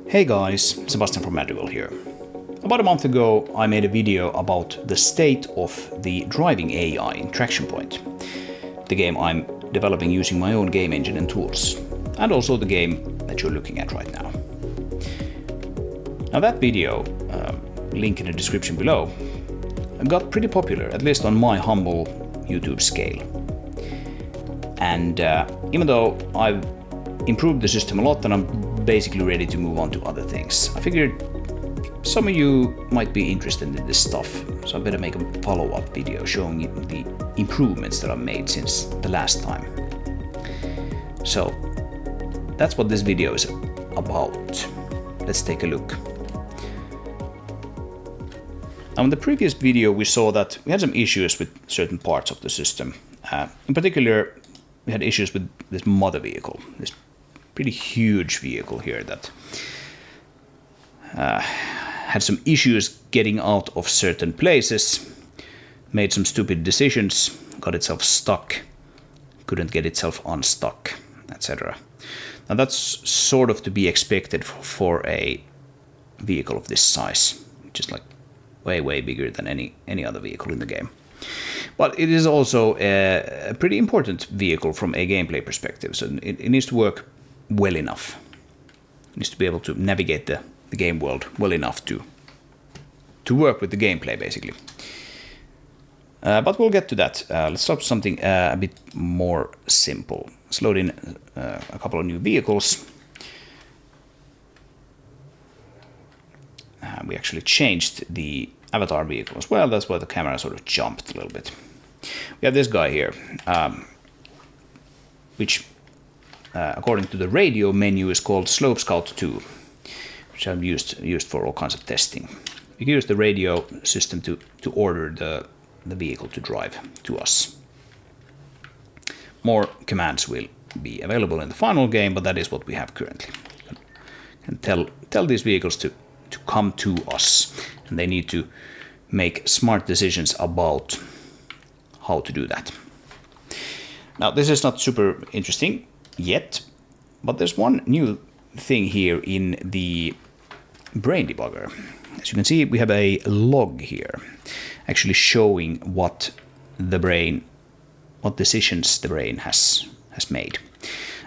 Hey guys, Sebastian from Madrigal here. About a month ago I made a video about the state of the driving AI in Traction Point, the game I'm developing using my own game engine and tools, and also the game that you're looking at right now. Now that video, link in the description below, got pretty popular, at least on my humble YouTube scale. And even though I've improved the system a lot and I'm basically ready to move on to other things, I figured some of you might be interested in this stuff, so I better make a follow-up video showing you the improvements that I've made since the last time. So that's what this video is about. Let's take a look. Now in the previous video we saw that we had some issues with certain parts of the system. In particular, we had issues with this mother vehicle, this pretty huge vehicle here that had some issues getting out of certain places, made some stupid decisions, got itself stuck, couldn't get itself unstuck, etc. Now that's sort of to be expected for a vehicle of this size, just like way bigger than any other vehicle in the game. But it is also a pretty important vehicle from a gameplay perspective, so it needs to work well enough. It needs to be able to navigate the game world well enough to work with the gameplay, basically. But we'll get to that. Let's start with something a bit more simple. Let's load in a couple of new vehicles. We actually changed the avatar vehicle as well. That's why the camera sort of jumped a little bit. We have this guy here, which according to the radio menu is called Slope Scout 2, which I've used for all kinds of testing. You can use the radio system to order the vehicle to drive to us. More commands will be available in the final game, but that is what we have currently. You can tell these vehicles to come to us, and they need to make smart decisions about how to do that. Now this is not super interesting yet, but there's one new thing here in the brain debugger. As you can see, we have a log here actually showing what decisions the brain has made.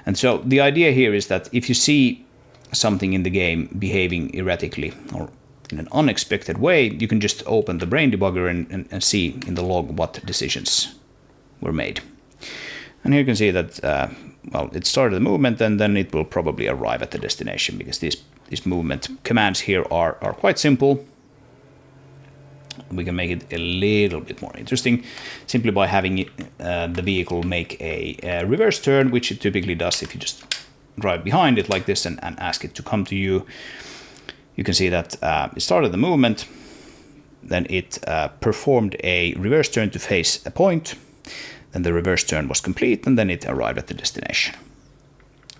And so the idea here is that if you see something in the game behaving erratically or in an unexpected way, you can just open the brain debugger and see in the log what decisions were made. And here you can see that well, it started the movement and then it will probably arrive at the destination, because these movement commands here are quite simple. We can make it a little bit more interesting simply by having the vehicle make a reverse turn, which it typically does if you just drive behind it like this and ask it to come to you. You can see that it started the movement, then it performed a reverse turn to face a point, then the reverse turn was complete, and then it arrived at the destination.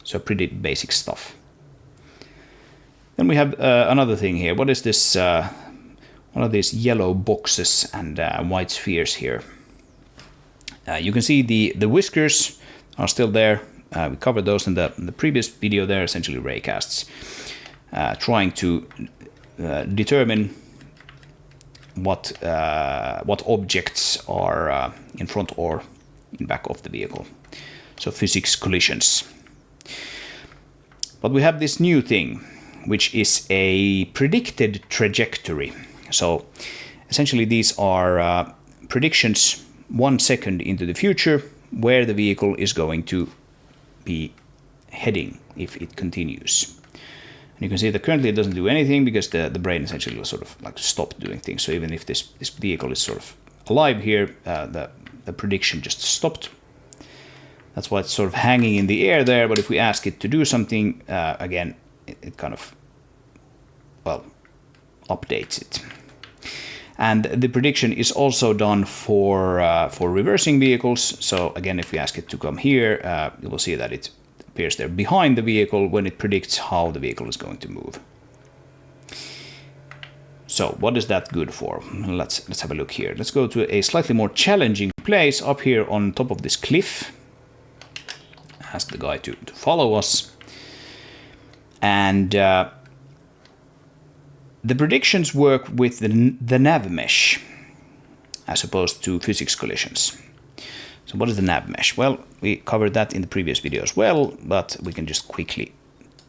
So pretty basic stuff. Then we have another thing here. What is this? One of these yellow boxes and white spheres here. You can see the whiskers are still there. We covered those in the previous video. They're essentially raycasts, trying to determine what objects are in front or in back of the vehicle. So physics collisions. But we have this new thing, which is a predicted trajectory. So essentially these are predictions 1 second into the future where the vehicle is going to be heading if it continues. And you can see that currently it doesn't do anything because the brain essentially sort of like stopped doing things. So even if this vehicle is sort of alive here, the prediction just stopped. That's why it's sort of hanging in the air there. But if we ask it to do something, again, it kind of, well, updates it. And the prediction is also done for reversing vehicles. So again, if we ask it to come here, you will see that it appears there behind the vehicle when it predicts how the vehicle is going to move. So what is that good for? Let's have a look here. Let's go to a slightly more challenging place up here on top of this cliff. Ask the guy to follow us. And The predictions work with the nav mesh as opposed to physics collisions. So what is the nav mesh? Well, we covered that in the previous video as well, but we can just quickly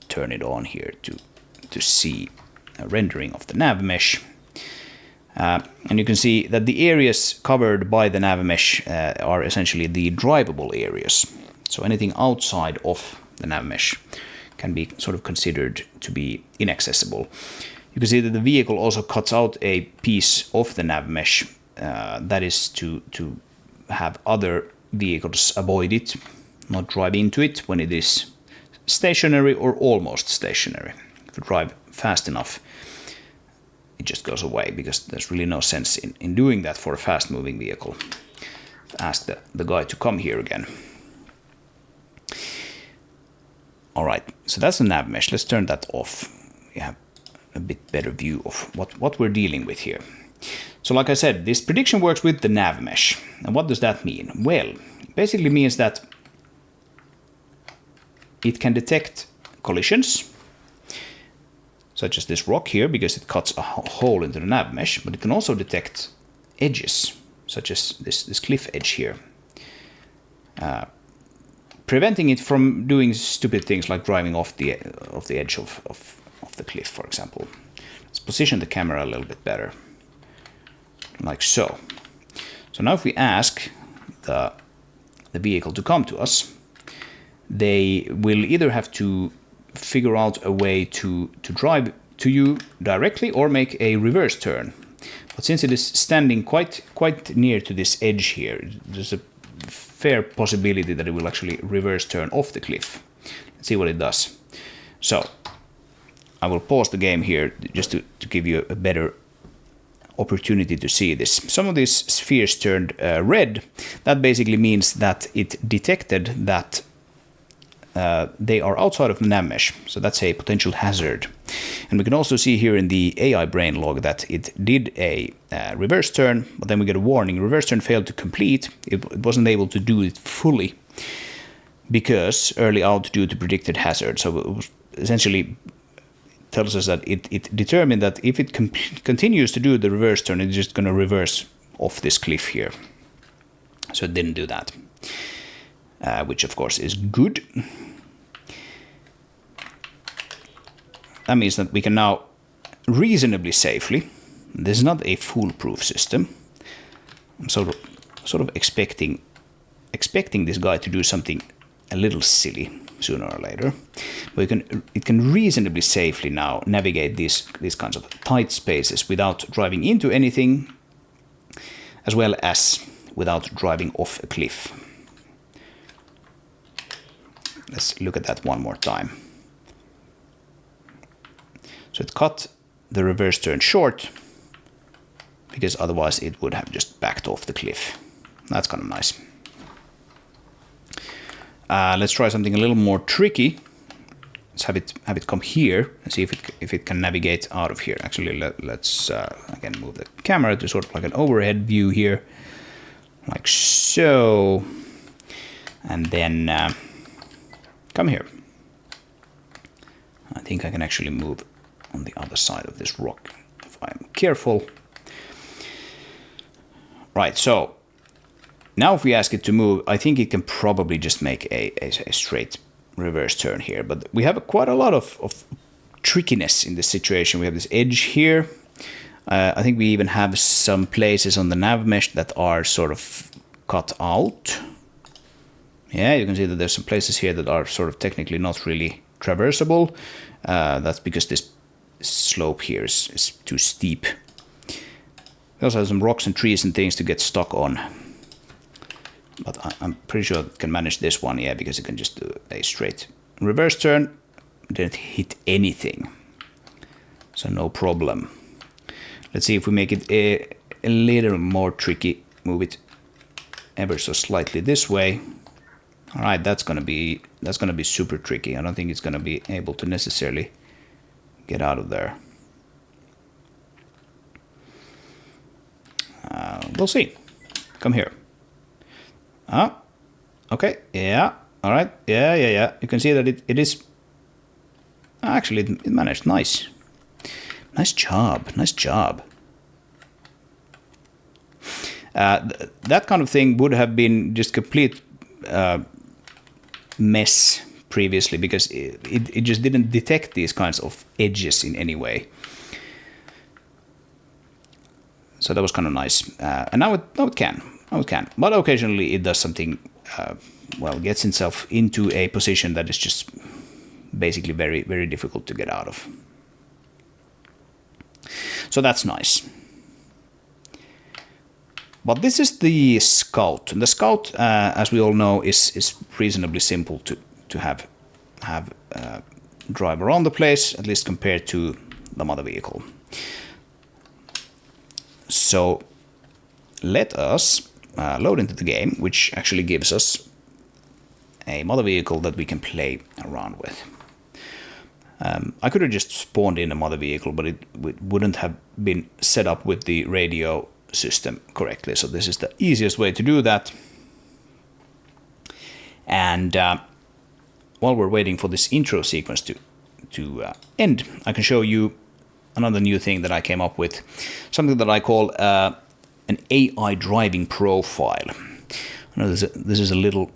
turn it on here to see a rendering of the nav mesh. And you can see that the areas covered by the nav mesh are essentially the drivable areas. So anything outside of the nav mesh can be sort of considered to be inaccessible. You can see that the vehicle also cuts out a piece of the nav mesh. That is to have other vehicles avoid it, not drive into it when it is stationary or almost stationary. If you drive fast enough, it just goes away, because there's really no sense in doing that for a fast-moving vehicle. Ask the guy to come here again. All right, so that's the nav mesh. Let's turn that off. We have a bit better view of what we're dealing with here. So like I said, this prediction works with the nav mesh. And what does that mean? Well, it basically means that it can detect collisions, such as this rock here, because it cuts a hole into the nav mesh, but it can also detect edges, such as this cliff edge here, preventing it from doing stupid things like driving off the edge of the cliff, for example. Let's position the camera a little bit better, like so. So now if we ask the vehicle to come to us, they will either have to figure out a way to drive to you directly or make a reverse turn. But since it is standing quite near to this edge here, there's a fair possibility that it will actually reverse turn off the cliff. Let's see what it does. So I will pause the game here just to give you a better opportunity to see this. Some of these spheres turned red. That basically means that it detected that they are outside of the nav mesh, so that's a potential hazard. And we can also see here in the AI brain log that it did a reverse turn, but then we get a warning: reverse turn failed to complete. It wasn't able to do it fully because early out due to predicted hazard. So it was essentially tells us that it determined that if it continues to do the reverse turn, it's just going to reverse off this cliff here. So it didn't do that, which of course is good. That means that we can now reasonably safely, this is not a foolproof system, I'm sort of expecting this guy to do something a little silly sooner or later, but it can reasonably safely now navigate these kinds of tight spaces without driving into anything, as well as without driving off a cliff. Let's look at that one more time. So it cut the reverse turn short, because otherwise it would have just backed off the cliff. That's kind of nice. Let's try something a little more tricky. Let's have it come here and see if it can navigate out of here. Actually, let's again move the camera to sort of like an overhead view here, like so, and then come here. I think I can actually move on the other side of this rock if I'm careful. Right, so now if we ask it to move, I think it can probably just make a straight reverse turn here. But we have quite a lot of trickiness in this situation. We have this edge here. I think we even have some places on the nav mesh that are sort of cut out. Yeah, you can see that there's some places here that are sort of technically not really traversable. That's because this slope here is too steep. We also have some rocks and trees and things to get stuck on. But I'm pretty sure it can manage this one, yeah, because it can just do a straight reverse turn. Didn't hit anything. So no problem. Let's see if we make it a little more tricky. Move it ever so slightly this way. All right, that's gonna be super tricky. I don't think it's gonna be able to necessarily get out of there. We'll see. Come here. Okay, yeah, all right, yeah. You can see that it is, actually it managed, nice. Nice job. Nice job. That kind of thing would have been just complete mess previously, because it just didn't detect these kinds of edges in any way. So that was kind of nice. And now it can. But occasionally it does something, gets itself into a position that is just basically very, very difficult to get out of. So that's nice. But this is the Scout. And the Scout, as we all know, is reasonably simple to have drive around the place, at least compared to the mother vehicle. So let us load into the game, which actually gives us a mother vehicle that we can play around with. I could have just spawned in a mother vehicle, but it wouldn't have been set up with the radio system correctly. So this is the easiest way to do that. And while we're waiting for this intro sequence to end, I can show you another new thing that I came up with, something that I call an AI driving profile. I know this is a little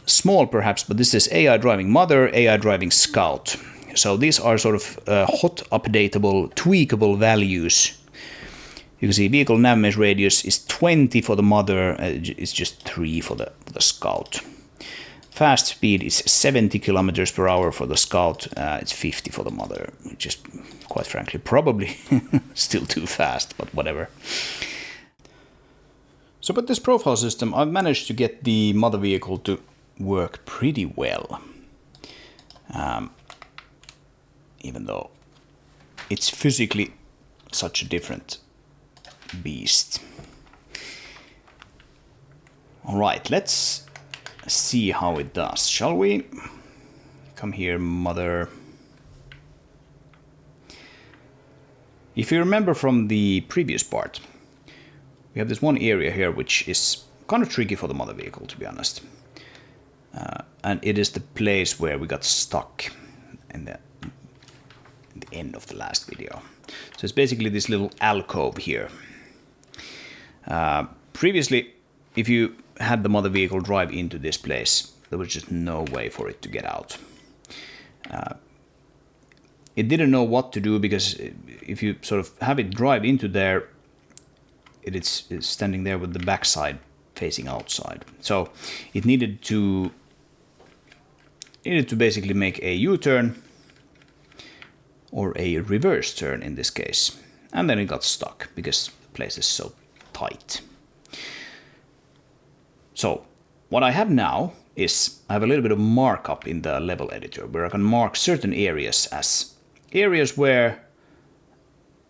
small perhaps, but this is AI driving mother, AI driving Scout. So these are sort of hot, updatable, tweakable values. You can see vehicle nav mesh radius is 20 for the mother, it's just 3 for the Scout. Fast speed is 70 kilometers per hour for the Scout, it's 50 for the mother, which is, quite frankly, probably still too fast, but whatever. So with this profile system, I've managed to get the mother vehicle to work pretty well. Even though it's physically such a different beast. Alright, let's see how it does, shall we? Come here, mother. If you remember from the previous part, we have this one area here which is kind of tricky for the mother vehicle, to be honest. And it is the place where we got stuck in the end of the last video. So it's basically this little alcove here. Previously, if you had the mother vehicle drive into this place, there was just no way for it to get out. It didn't know what to do, because if you sort of have it drive into there, it's standing there with the backside facing outside. So it needed to basically make a U-turn, or a reverse turn in this case. And then it got stuck because the place is so tight. So what I have now is I have a little bit of markup in the level editor, where I can mark certain areas as areas where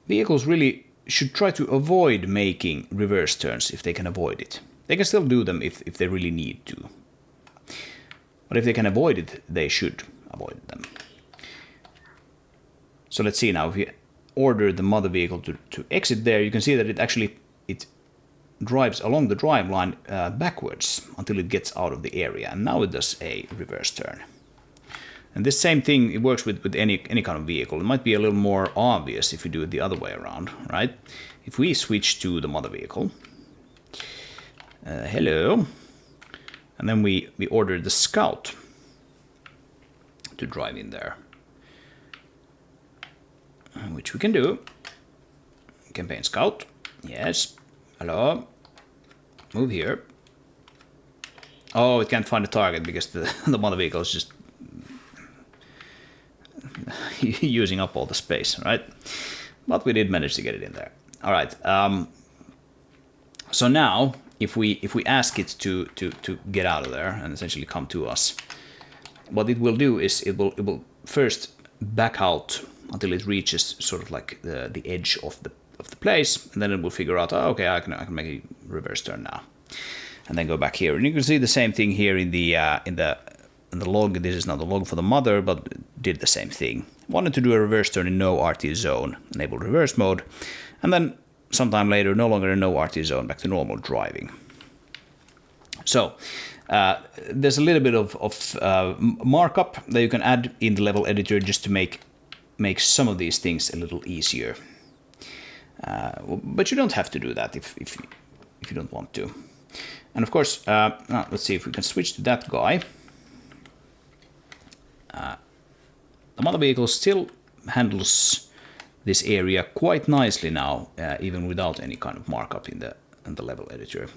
vehicles really should try to avoid making reverse turns if they can avoid it. They can still do them if they really need to. But if they can avoid it, they should avoid them. So let's see now, if we order the mother vehicle to exit there, you can see that it drives along the drive line backwards until it gets out of the area, and now it does a reverse turn. And this same thing, it works with any kind of vehicle. It might be a little more obvious if we do it the other way around, right? If we switch to the mother vehicle, hello, and then we order the Scout to drive in there, which we can do. Campaign Scout, yes, hello, move here. Oh, it can't find a target because the mother vehicle is just using up all the space, right? But we did manage to get it in there. All right. So now, if we ask it to get out of there and essentially come to us, what it will do is it will first back out until it reaches sort of like the edge of the place, and then it will figure out, oh, okay, I can make a reverse turn now, and then go back here. And you can see the same thing here in the log. This is not the log for the mother, but did the same thing. Wanted to do a reverse turn in no RT zone, enable reverse mode, and then sometime later, no longer in no RT zone, back to normal driving. So there's a little bit of markup that you can add in the level editor just to make makes some of these things a little easier. But you don't have to do that if you don't want to. And of course, let's see if we can switch to that guy. The mother vehicle still handles this area quite nicely now, even without any kind of markup in the level editor.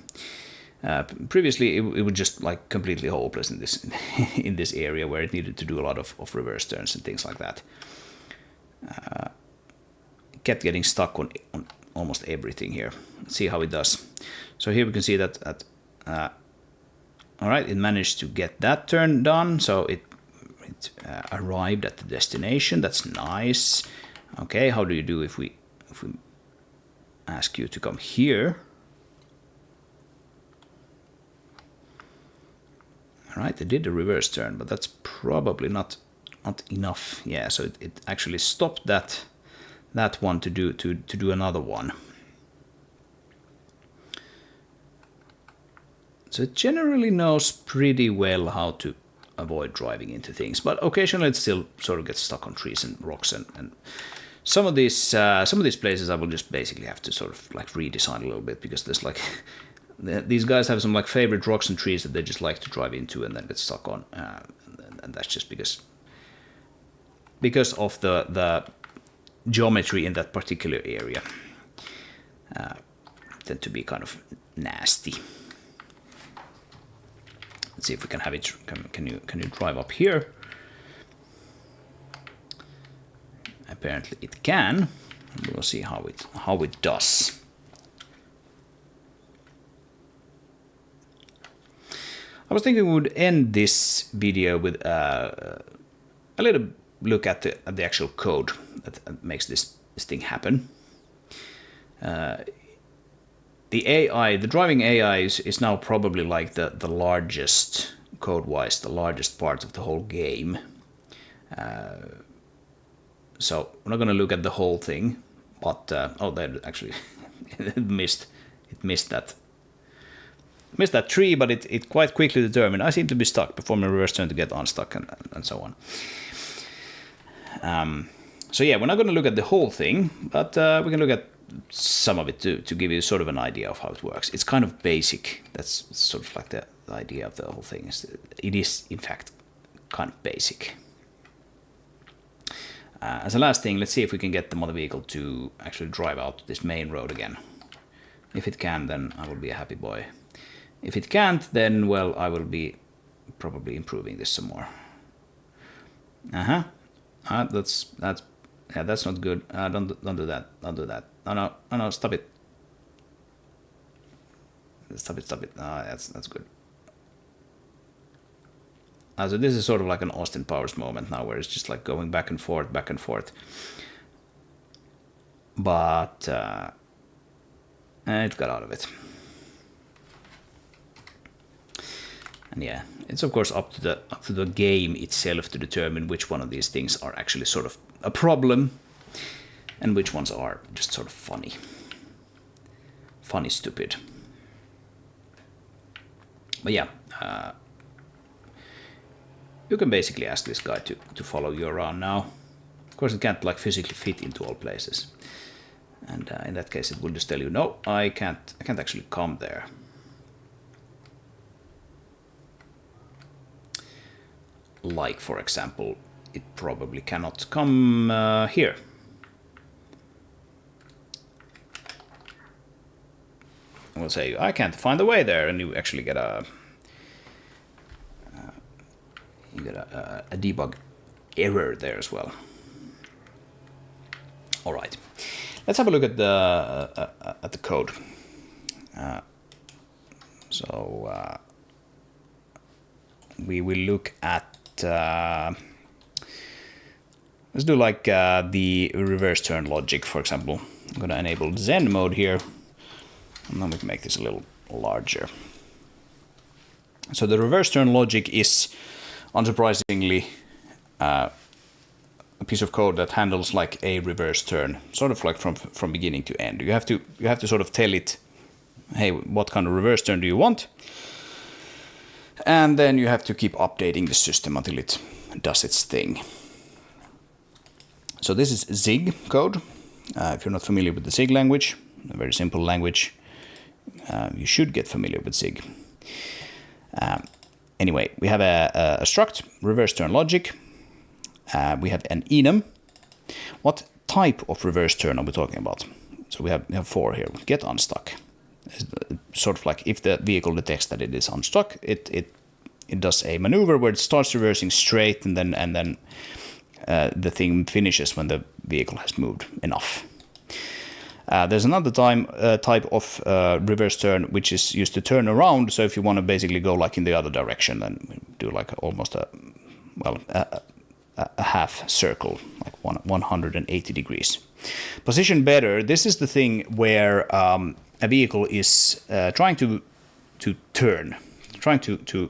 Previously, it would just like completely hopeless in this in this area where it needed to do a lot of reverse turns and things like that. It kept getting stuck on almost everything here. Let's see how it does. So here we can see that all right, it managed to get that turn done. So it arrived at the destination. That's nice. Okay, how do you do if we ask you to come here? All right, they did the reverse turn, but that's probably not enough. Yeah, so it actually stopped that one to do another one. So it generally knows pretty well how to avoid driving into things, but occasionally it still sort of gets stuck on trees and rocks, and some of these places I will just basically have to sort of like redesign a little bit, because there's like these guys have some like favorite rocks and trees that they just like to drive into and then get stuck on, and that's just because of the geometry in that particular area tend to be kind of nasty. Let's see if we can have it. Can you drive up here? Apparently it can. We'll see how it does. I was thinking we would end this video with a little look at the actual code that makes this thing happen. The AI, the driving AI is now probably like the largest, code-wise, the largest part of the whole game. So we're not going to look at the whole thing, but oh, there actually it missed that tree, but it quite quickly determined I seem to be stuck. Perform a reverse turn to get unstuck, and so on. So yeah, we're not going to look at the whole thing, but we can look at some of it to give you sort of an idea of how it works. It's kind of basic. That's sort of like the idea of the whole thing. It is in fact kind of basic. As a last thing, let's see if we can get the motor vehicle to actually drive out this main road again. If it can, then I will be a happy boy. If it can't, then, well, I will be probably improving this some more. That's not good. Don't do that. Don't do that. No, stop it. Stop it. That's good. So this is sort of like an Austin Powers moment now, where it's just like going back and forth. But it got out of it. And yeah, it's of course up to the game itself to determine which one of these things are actually sort of a problem and which ones are just sort of funny, stupid. But yeah, you can basically ask this guy to follow you around now. Of course, it can't like physically fit into all places, and in that case, it will just tell you, no, I can't actually come there. Like, for example, it probably cannot come here. We'll say, I can't find the way there, and you actually get a debug error there as well. All right, let's have a look at the code. We will look at. Let's do like the reverse turn logic, for example. I'm going to enable Zen mode here, and then we can make this a little larger. So the reverse turn logic is, unsurprisingly, a piece of code that handles like a reverse turn, sort of like from beginning to end. You have to sort of tell it, hey, what kind of reverse turn do you want? And then you have to keep updating the system until it does its thing. So this is ZIG code. If you're not familiar with the ZIG language, a very simple language, you should get familiar with ZIG. Anyway, we have a struct, reverse turn logic. We have an enum. What type of reverse turn are we talking about? So we have 4 here. Get unstuck. It's sort of like if the vehicle detects that it is unstuck, it does a maneuver where it starts reversing straight, and then the thing finishes when the vehicle has moved enough. There's another type of reverse turn which is used to turn around. So if you want to basically go like in the other direction, then do like almost a half circle, like 180 degrees. Position better. This is the thing where a vehicle is trying to turn, trying to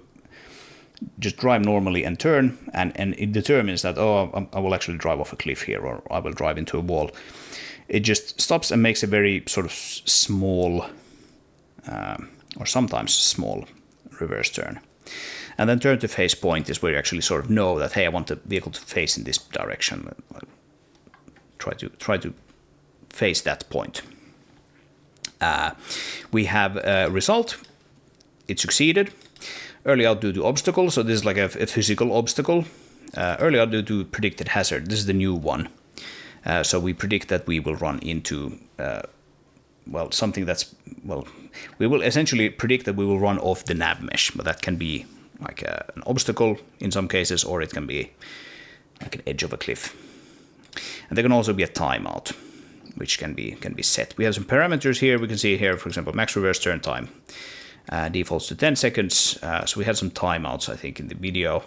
just drive normally and turn, and it determines that, I will actually drive off a cliff here, or I will drive into a wall. It just stops and makes a very sort of small, or sometimes small, reverse turn. And then turn to face point is where you actually sort of know that, hey, I want the vehicle to face in this direction. Try to face that point. We have a result. It succeeded. Early out due to obstacle. So this is like a physical obstacle. Early out due to predicted hazard. This is the new one. So we predict that we will run into, something that's, we will essentially predict that we will run off the nav mesh, but that can be like an obstacle in some cases, or it can be like an edge of a cliff. And there can also be a timeout, which can be set. We have some parameters here. We can see here, for example, max reverse turn time defaults to 10 seconds. So we had some timeouts, I think, in the video,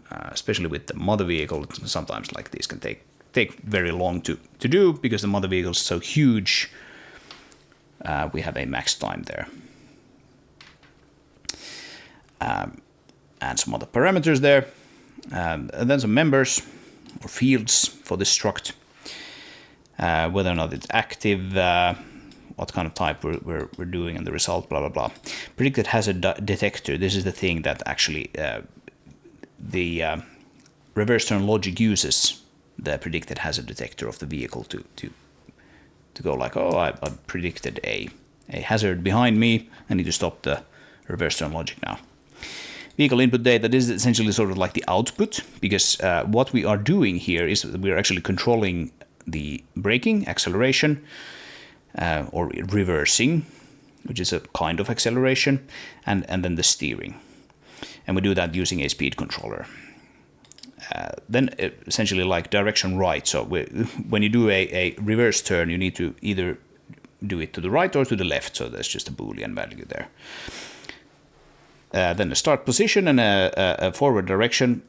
especially with the mother vehicle. Sometimes like these can take very long to do because the mother vehicle is so huge. We have a max time there. And some other parameters there. And then some members or fields for this struct. Whether or not it's active, what kind of type we're doing, and the result, blah, blah, blah. Predicted hazard detector. This is the thing that actually the reverse turn logic uses the predicted hazard detector of the vehicle to go like, I predicted a hazard behind me. I need to stop the reverse turn logic now. Vehicle input data, this is essentially sort of like the output, because what we are doing here is we are actually controlling the braking, acceleration, or reversing, which is a kind of acceleration, and then the steering. And we do that using a speed controller. Then essentially like direction right. So when you do a reverse turn, you need to either do it to the right or to the left. So there's just a Boolean value there. Then a start position and a forward direction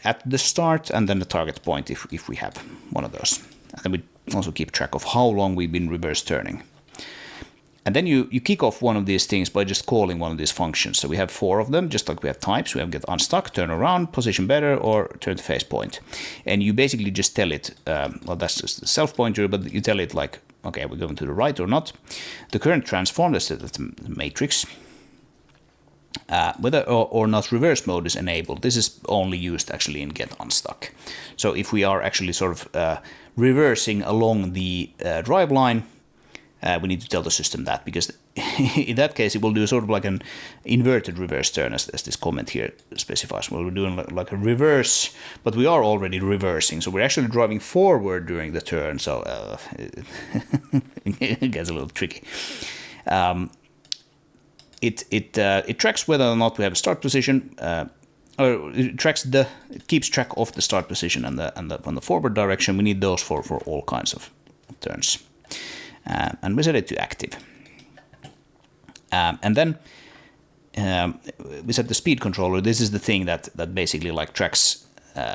at the start, and then the target point if we have one of those. And then we also keep track of how long we've been reverse turning. And then you kick off one of these things by just calling one of these functions. So we have 4 of them, just like we have types. We have get unstuck, turn around, position better, or turn to face point. And you basically just tell it, that's just the self pointer, but you tell it like, okay, we're going to the right or not. The current transform, that's the matrix. Whether or not reverse mode is enabled, this is only used actually in get unstuck. So if we are actually sort of reversing along the drive line, we need to tell the system that, because in that case it will do sort of like an inverted reverse turn, as this comment here specifies. Well, we're doing like a reverse, but we are already reversing, so we're actually driving forward during the turn, so it gets a little tricky. It tracks whether or not we have a start position, or it keeps track of the start position and the forward direction. We need those for all kinds of turns, and we set it to active. And then we set the speed controller. This is the thing that basically like tracks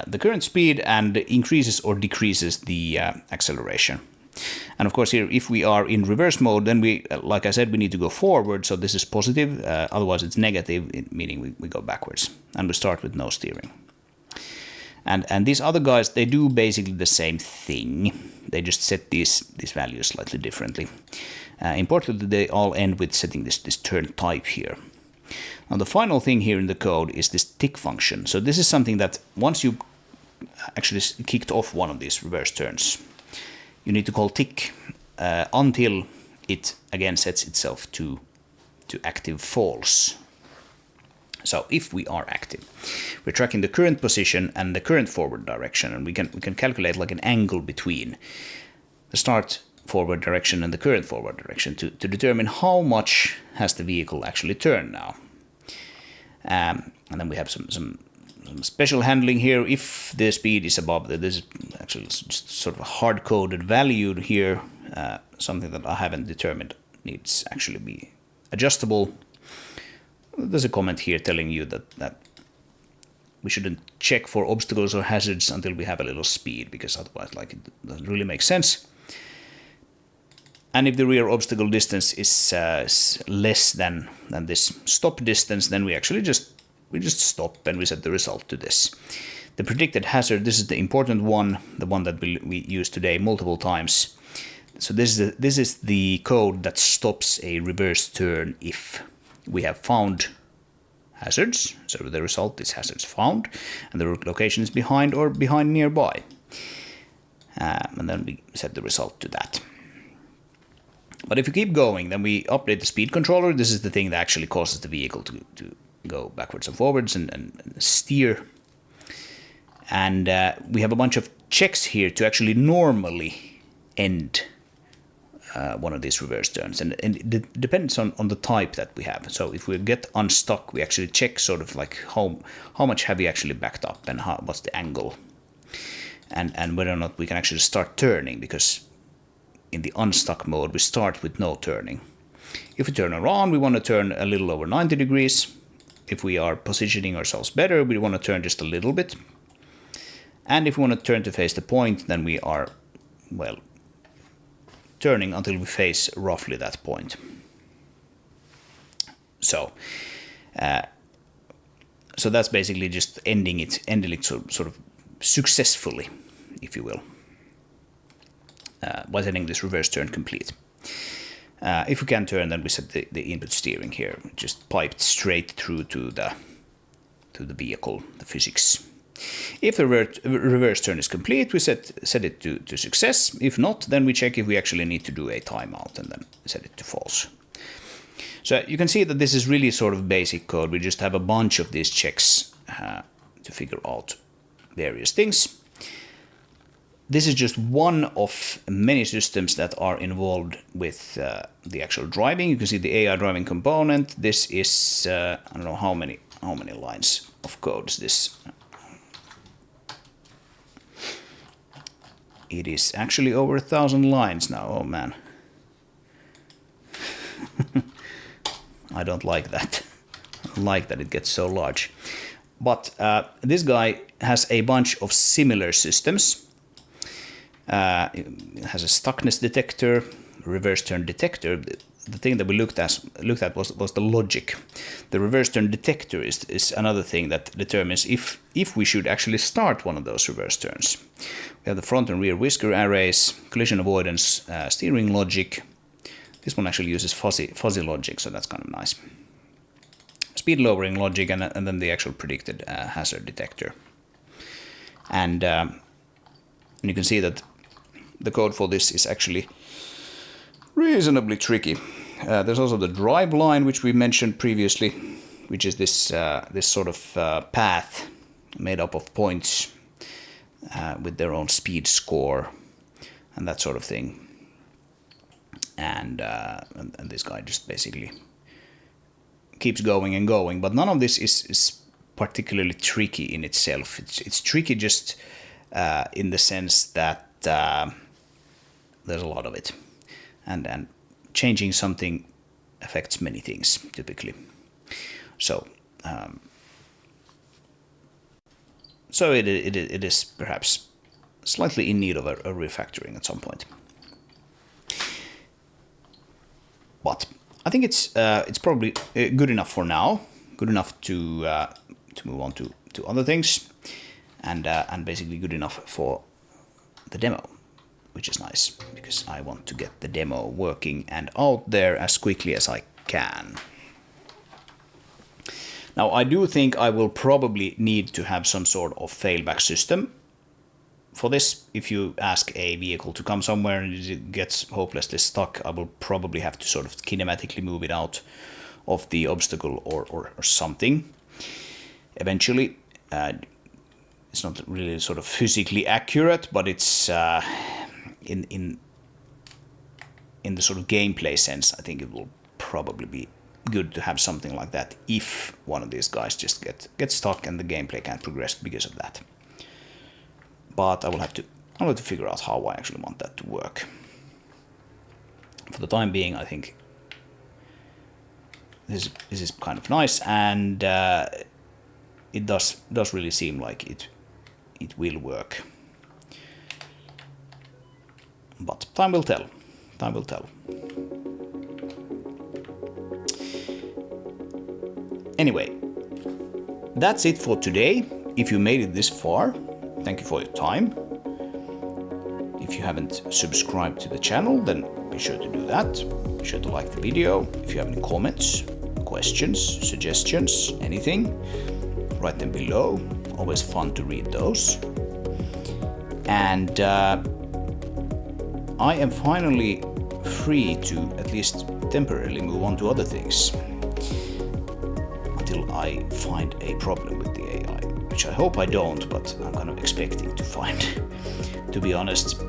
the current speed and increases or decreases the acceleration. And of course here, if we are in reverse mode, then we, like I said, we need to go forward. So this is positive, otherwise it's negative, meaning we go backwards. And we start with no steering. And these other guys, they do basically the same thing. They just set these values slightly differently. Importantly, they all end with setting this turn type here. Now the final thing here in the code is this tick function. So this is something that once you actually kicked off one of these reverse turns, you need to call tick until it again sets itself to active false. So if we are active, we're tracking the current position and the current forward direction, and we can calculate like an angle between the start forward direction and the current forward direction to determine how much has the vehicle actually turned now. And then we have some special handling here. If the speed is above, this is actually just sort of a hard-coded value here, something that I haven't determined needs actually be adjustable. There's a comment here telling you that we shouldn't check for obstacles or hazards until we have a little speed, because otherwise like it doesn't really make sense. And if the rear obstacle distance is less than this stop distance, then we actually just stop and we set the result to this. The predicted hazard, this is the important one, the one that we use today multiple times. So this is the code that stops a reverse turn if we have found hazards. So the result is hazards found, and the location is behind or behind nearby. And then we set the result to that. But if you keep going, then we update the speed controller. This is the thing that actually causes the vehicle to go backwards and forwards and steer. And we have a bunch of checks here to actually normally end one of these reverse turns. And it depends on the type that we have. So if we get unstuck, we actually check sort of like how much have we actually backed up and what's the angle. And whether or not we can actually start turning, because in the unstuck mode, we start with no turning. If we turn around, we want to turn a little over 90 degrees. If we are positioning ourselves better, we want to turn just a little bit. And if we want to turn to face the point, then we are, well, turning until we face roughly that point. So that's basically just ending it sort of successfully, if you will. By setting this reverse turn complete. If we can turn, then we set the input steering here, just piped straight through to the vehicle, the physics. If the reverse turn is complete, we set it to success. If not, then we check if we actually need to do a timeout and then set it to false. So you can see that this is really sort of basic code. We just have a bunch of these checks to figure out various things. This is just one of many systems that are involved with the actual driving. You can see the AI driving component. This is I don't know how many lines of code is this. It is actually over 1,000 lines now. Oh man, I don't like that. I don't like that it gets so large. But this guy has a bunch of similar systems. It has a stuckness detector, reverse turn detector. The thing that we looked at was the logic. The reverse turn detector is another thing that determines if we should actually start one of those reverse turns. We have the front and rear whisker arrays, collision avoidance, steering logic. This one actually uses fuzzy logic, so that's kind of nice. Speed lowering logic, and then the actual predicted hazard detector. And you can see that the code for this is actually reasonably tricky. There's also the drive line, which we mentioned previously, which is this sort of path made up of points with their own speed score and that sort of thing. And this guy just basically keeps going and going, but none of this is particularly tricky in itself. It's tricky just in the sense that there's a lot of it, and changing something affects many things typically. So it is perhaps slightly in need of a refactoring at some point. But I think it's probably good enough for now. Good enough to move on to other things, and basically good enough for the demo, which is nice because I want to get the demo working and out there as quickly as I can. Now I do think I will probably need to have some sort of failback system for this, if you ask a vehicle to come somewhere and it gets hopelessly stuck, I will probably have to sort of kinematically move it out of the obstacle or something. Eventually, it's not really sort of physically accurate, but it's in the sort of gameplay sense, I think it will probably be good to have something like that if one of these guys just gets stuck and the gameplay can't progress because of that. But I'll have to figure out how I actually want that to work. For the time being, I think this is kind of nice, and it does really seem like it will work. But time will tell. Time will tell. Anyway, that's it for today. If you made it this far, thank you for your time. If you haven't subscribed to the channel, then be sure to do that. Be sure to like the video. If you have any comments, questions, suggestions, anything, write them below. Always fun to read those. And I am finally free to at least temporarily move on to other things until I find a problem with the AI, which I hope I don't, but I'm kind of expecting to find, to be honest.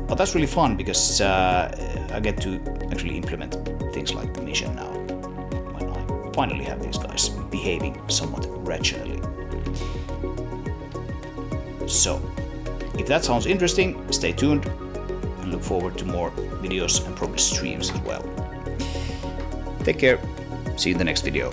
But that's really fun because I get to actually implement things like the mission now, when I finally have these guys behaving somewhat rationally. So, if that sounds interesting, stay tuned and look forward to more videos and probably streams as well. Take care. See you in the next video.